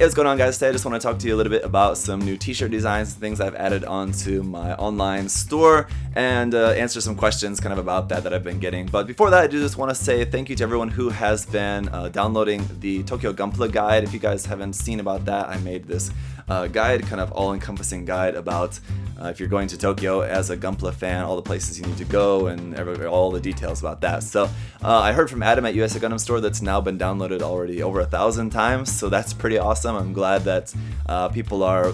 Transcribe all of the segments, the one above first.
Hey, what's going on, guys? Today I just want to talk to you a little bit about some new t-shirt designs, things I've added onto my online store, and answer some questions kind of about that I've been getting. But before that, I do just want to say thank you to everyone who has been downloading the Tokyo Gunpla guide. If you guys haven't seen about that, I made this guide, kind of all-encompassing guide about if you're going to Tokyo as a Gunpla fan, all the places you need to go and all the details about that. So I heard from Adam at USA Gundam Store that's now been downloaded already over 1,000 times, so that's pretty awesome. I'm glad that people are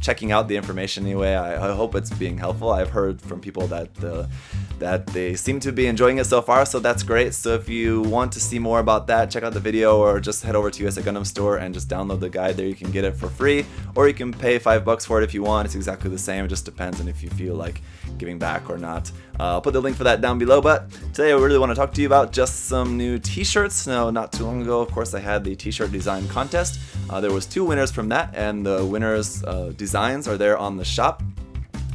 checking out the information anyway. I hope it's being helpful. I've heard from people that they seem to be enjoying it so far, so that's great. So if you want to see more about that, check out the video or just head over to USA Gundam Store and just download the guide there. You can get it for free, or you can pay $5 for it if you want. It's exactly the same. It just depends on if you feel like giving back or not. I'll put the link for that down below, but today I really want to talk to you about just some new t-shirts. Now, not too long ago, of course, I had the t-shirt design contest. There was 2 winners from that, and the winners' designs are there on the shop,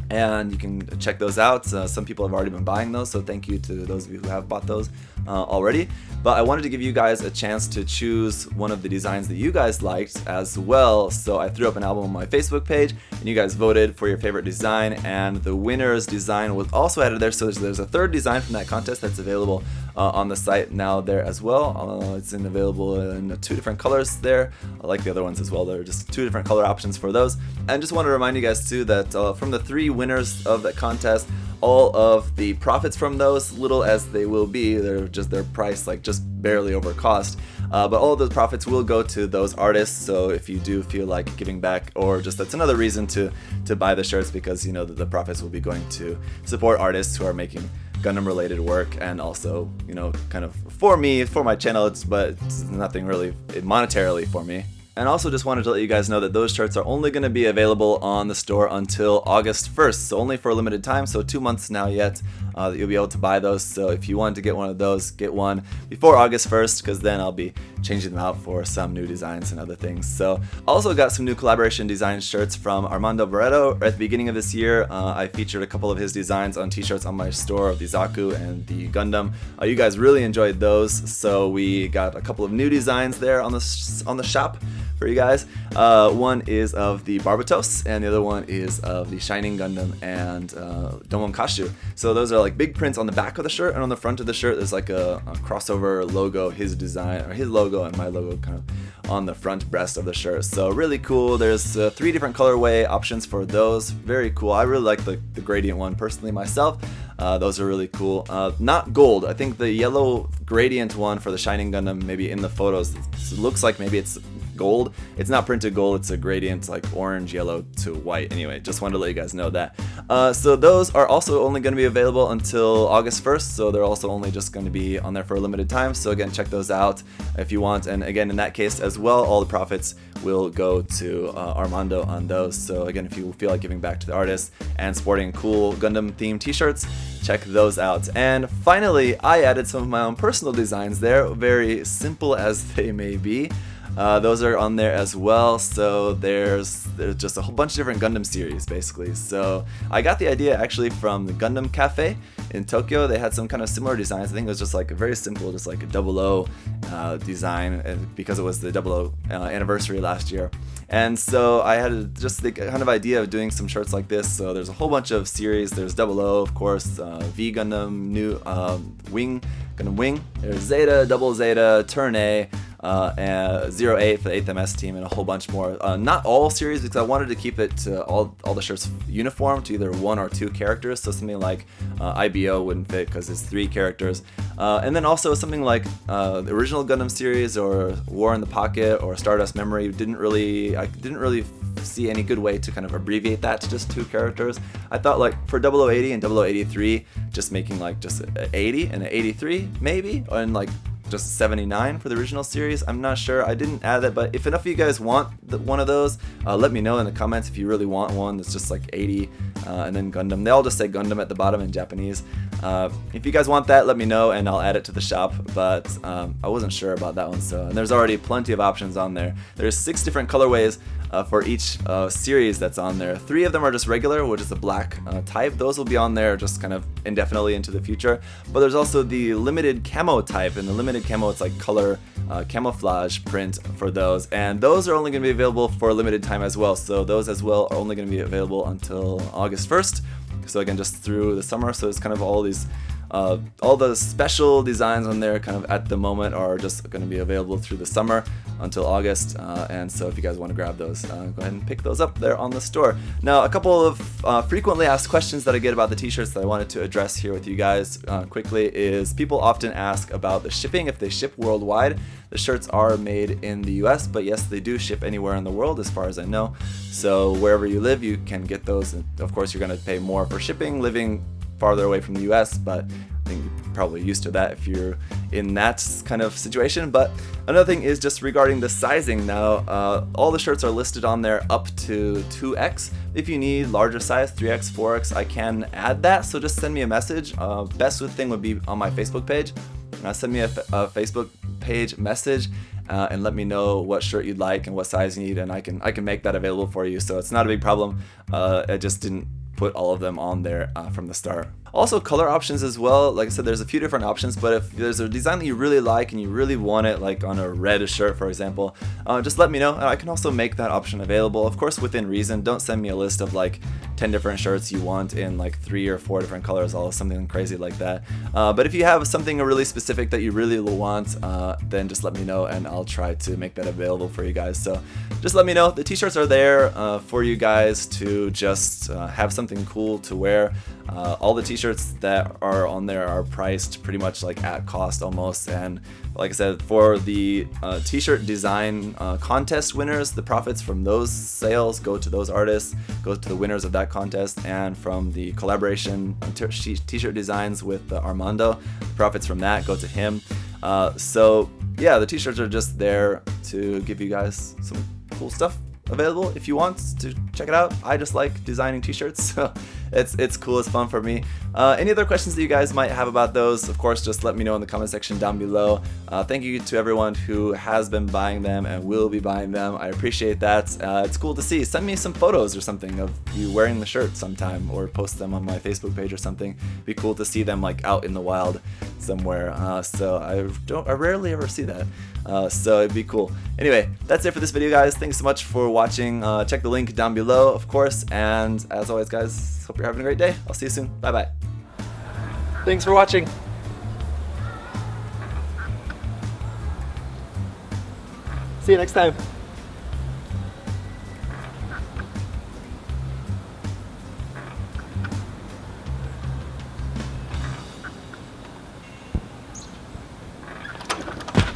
and you can check those out. Some people have already been buying those, so thank you to those of you who have bought those already. But I wanted to give you guys a chance to choose one of the designs that you guys liked as well. So I threw up an album on my Facebook page, and you guys voted for your favorite design, and the winner's design was also added there. So there's a 3rd design from that contest that's available on the site now there as well. It's available in 2 different colors there. I like the other ones as well. There are just 2 different color options for those. And just want to remind you guys too that from the 3 winners of that contest, all of the profits from those, little as they will be, they're just their price, like just barely over cost, but all of those profits will go to those artists. So if you do feel like giving back, or just that's another reason to buy the shirts, because you know that the profits will be going to support artists who are making Gundam related work, and also, you know, kind of for me, for my channel, but it's nothing really monetarily for me. And also just wanted to let you guys know that those shirts are only going to be available on the store until August 1st, so only for a limited time, so 2 months now yet that you'll be able to buy those. So if you want to get one of those, get one before August 1st, because then I'll be changing them out for some new designs and other things. So also got some new collaboration design shirts from Armando Barreto. At the beginning of this year, I featured a couple of his designs on t-shirts on my store of the Zaku and the Gundam. You guys really enjoyed those, so we got a couple of new designs there on the shop for you guys. One is of the Barbatos, and the other one is of the Shining Gundam and Domon Kashu. So those are like big prints on the back of the shirt, and on the front of the shirt there's like a crossover logo, his design, or his logo and my logo kind of on the front breast of the shirt. So really cool. There's 3 different colorway options for those. Very cool. I really like the gradient one personally myself. Those are really cool. Not gold. I think the yellow gradient one for the Shining Gundam, maybe in the photos, it looks like maybe it's gold. It's not printed gold, it's a gradient like orange, yellow to white. Anyway, just wanted to let you guys know that. So those are also only going to be available until August 1st, so they're also only just going to be on there for a limited time. So again, check those out if you want. And again, in that case as well, all the profits will go to Armando on those. So again, if you feel like giving back to the artists and sporting cool Gundam themed t-shirts, check those out. And finally, I added some of my own personal designs there, very simple as they may be. Those are on there as well. So there's just a whole bunch of different Gundam series basically. So I got the idea actually from the Gundam Cafe in Tokyo. They had some kind of similar designs. I think it was just like a very simple, just like a 00 design, because it was the 00 anniversary last year. And so I had just the kind of idea of doing some shirts like this. So there's a whole bunch of series. There's 00, of course, V Gundam, new Wing, Gundam Wing. There's Zeta, Double Zeta, Turn A, and 08 for the 8th MS team, and a whole bunch more. Not all series, because I wanted to keep it to all the shirts uniform to either 1 or 2 characters. So something like IBO wouldn't fit because it's 3 characters. And then also something like the original Gundam series, or War in the Pocket, or Stardust Memory. I didn't really see any good way to kind of abbreviate that to just 2 characters. I thought like for 0080 and 0083, just making like just an 80 and an 83 maybe, and like just 79 for the original series. I'm not sure. I didn't add that, but if enough of you guys want one of those, let me know in the comments if you really want one that's just like 80 and then Gundam. They all just say Gundam at the bottom in Japanese. If you guys want that, let me know and I'll add it to the shop, but I wasn't sure about that one. So, and there's already plenty of options on there. There's 6 different colorways for each series that's on there. 3 of them are just regular, which is the black type. Those will be on there just kind of indefinitely into the future. But there's also the limited camo type, and the limited limited camo. It's like color camouflage print for those, and those are only going to be available for a limited time as well. So those as well are only going to be available until August 1st. So again, just through the summer. So it's kind of all these all the special designs on there kind of at the moment are just going to be available through the summer until August, and so if you guys want to grab those, go ahead and pick those up there on the store. Now, a couple of frequently asked questions that I get about the t-shirts that I wanted to address here with you guys quickly is people often ask about the shipping, if they ship worldwide. The shirts are made in the US, but yes, they do ship anywhere in the world as far as I know. So wherever you live, you can get those, and of course you're going to pay more for shipping living farther away from the US, but I think you're probably used to that if you're in that kind of situation. But another thing is just regarding the sizing. Now, all the shirts are listed on there up to 2X. If you need larger size, 3X, 4X, I can add that, so just send me a message. Best thing would be on my Facebook page. Send me a Facebook page message and let me know what shirt you'd like and what size you need, and I can make that available for you. So it's not a big problem. I just didn't put all of them on there from the start. Also, color options as well. Like I said, there's a few different options, but if there's a design that you really like and you really want it, like on a red shirt, for example, just let me know. I can also make that option available, of course, within reason. Don't send me a list of like 10 different shirts you want in like 3 or 4 different colors, all something crazy like that. But if you have something really specific that you really want, then just let me know and I'll try to make that available for you guys. So just let me know. The t-shirts are there for you guys to just have something cool to wear. All the t-shirts that are on there are priced pretty much like at cost almost, and like I said, for the t-shirt design contest winners, the profits from those sales go to those artists, go to the winners of that contest, and from the collaboration t-shirt designs with Armando, profits from that go to him. So yeah, the t-shirts are just there to give you guys some cool stuff available if you want to check it out. I just like designing t-shirts, so it's cool, it's fun for me. Any other questions that you guys might have about those, of course, just let me know in the comment section down below. Thank you to everyone who has been buying them and will be buying them. I appreciate that. It's cool to see. Send me some photos or something of you wearing the shirt sometime, or post them on my Facebook page or something. It'd be cool to see them like out in the wild somewhere. So I rarely ever see that. So it'd be cool. Anyway, that's it for this video, guys. Thanks so much for watching. Check the link down below, of course, and as always, guys, hope you're having a great day. I'll see you soon. Bye bye. Thanks for watching. See you next time.